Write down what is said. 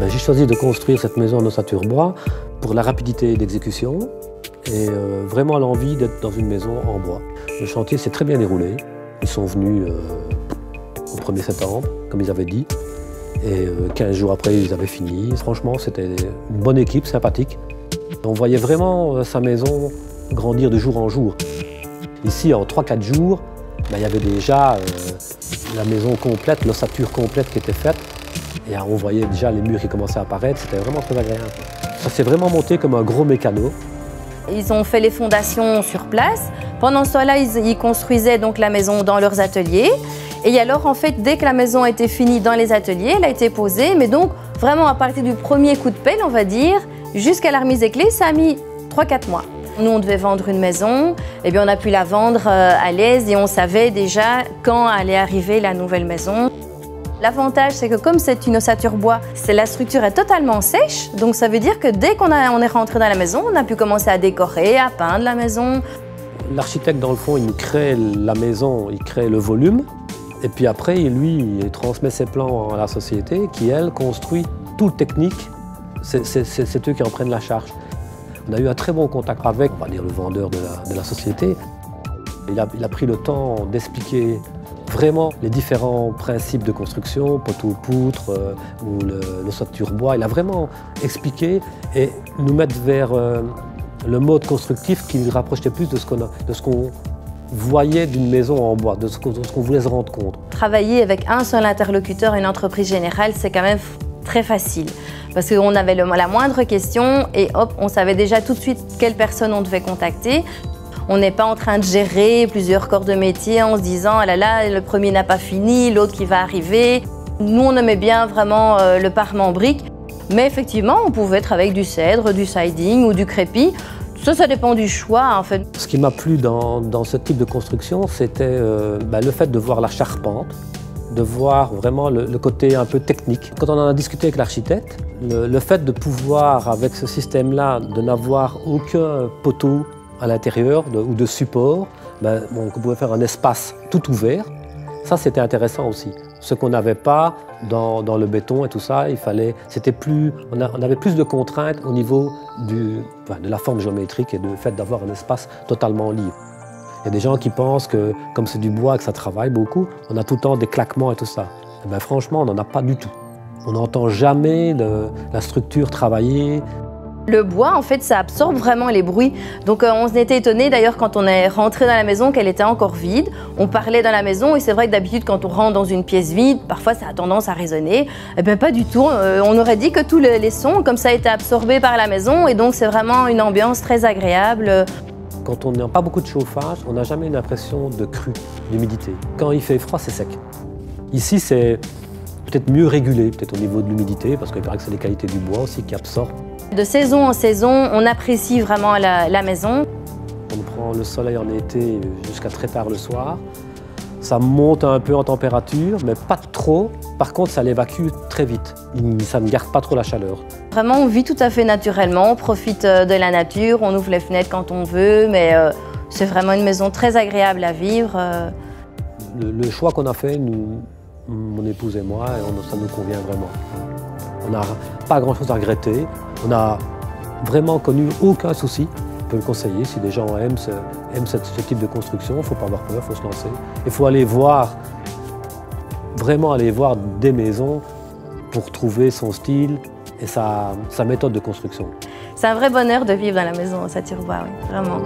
J'ai choisi de construire cette maison en ossature bois pour la rapidité d'exécution et vraiment l'envie d'être dans une maison en bois. Le chantier s'est très bien déroulé. Ils sont venus au 1er septembre, comme ils avaient dit. Et 15 jours après, ils avaient fini. Franchement, c'était une bonne équipe, sympathique. On voyait vraiment sa maison grandir de jour en jour. Ici, en 3-4 jours, il y avait déjà la maison complète, l'ossature complète qui était faite. Et on voyait déjà les murs qui commençaient à apparaître. C'était vraiment très agréable. Ça s'est vraiment monté comme un gros mécano. Ils ont fait les fondations sur place. Pendant ce temps-là, ils construisaient donc la maison dans leurs ateliers. Et alors, en fait, dès que la maison était finie dans les ateliers, elle a été posée. Mais donc, vraiment, à partir du premier coup de pelle, on va dire, jusqu'à la remise des clés, ça a mis 3-4 mois. Nous, on devait vendre une maison. Eh bien, on a pu la vendre à l'aise et on savait déjà quand allait arriver la nouvelle maison. L'avantage, c'est que comme c'est une ossature bois, la structure est totalement sèche. Donc, ça veut dire que dès qu'on est rentré dans la maison, on a pu commencer à décorer, à peindre la maison. L'architecte, dans le fond, il crée la maison, il crée le volume. Et puis après, lui, il transmet ses plans à la société qui, elle, construit tout le technique. C'est eux qui en prennent la charge. On a eu un très bon contact avec, on va dire, le vendeur de la société. Il a pris le temps d'expliquer vraiment les différents principes de construction, poteau-poutre ou l'ossature bois. Il a vraiment expliqué et nous mettre vers le mode constructif qui nous rapprochait plus de ce qu'on voyait d'une maison en bois, de ce qu'on voulait se rendre compte. Travailler avec un seul interlocuteur, une entreprise générale, c'est quand même très facile. Parce qu'on avait la moindre question et hop, on savait déjà tout de suite quelle personne on devait contacter. On n'est pas en train de gérer plusieurs corps de métier en se disant « ah là là, le premier n'a pas fini, l'autre qui va arriver ». Nous, on aimait bien vraiment le parement brique. Mais effectivement, on pouvait travailler avec du cèdre, du siding ou du crépi. Ça dépend du choix, en fait. Ce qui m'a plu dans ce type de construction, c'était le fait de voir la charpente, de voir vraiment le côté un peu technique. Quand on en a discuté avec l'architecte, le fait de pouvoir, avec ce système-là, de n'avoir aucun poteau à l'intérieur ou de support, on pouvait faire un espace tout ouvert. Ça, c'était intéressant aussi. Ce qu'on n'avait pas dans le béton et tout ça, on avait plus de contraintes au niveau de la forme géométrique et du fait d'avoir un espace totalement libre. Il y a des gens qui pensent que, comme c'est du bois et que ça travaille beaucoup, on a tout le temps des claquements et tout ça. Et franchement, on n'en a pas du tout. On n'entend jamais la structure travailler. Le bois, en fait, ça absorbe vraiment les bruits. Donc, on s'était étonné d'ailleurs quand on est rentré dans la maison qu'elle était encore vide. On parlait dans la maison et c'est vrai que d'habitude, quand on rentre dans une pièce vide, parfois ça a tendance à résonner. Eh bien, pas du tout. On aurait dit que tous les sons, comme ça, étaient absorbés par la maison et donc c'est vraiment une ambiance très agréable. Quand on n'a pas beaucoup de chauffage, on n'a jamais une impression de crue, d'humidité. Quand il fait froid, c'est sec. Ici, c'est peut-être mieux régulé, peut-être au niveau de l'humidité, parce qu'il paraît que c'est les qualités du bois aussi qui absorbent. De saison en saison, on apprécie vraiment la maison. On prend le soleil en été jusqu'à très tard le soir. Ça monte un peu en température, mais pas trop. Par contre, ça l'évacue très vite. Ça ne garde pas trop la chaleur. Vraiment, on vit tout à fait naturellement. On profite de la nature, on ouvre les fenêtres quand on veut, mais c'est vraiment une maison très agréable à vivre. Le choix qu'on a fait, mon épouse et moi, ça nous convient vraiment. On n'a pas grand-chose à regretter. On n'a vraiment connu aucun souci. On peut le conseiller si des gens aiment ce type de construction. Il ne faut pas avoir peur, il faut se lancer. Il faut vraiment aller voir des maisons pour trouver son style et sa méthode de construction. C'est un vrai bonheur de vivre dans la maison ossature bois, oui, vraiment.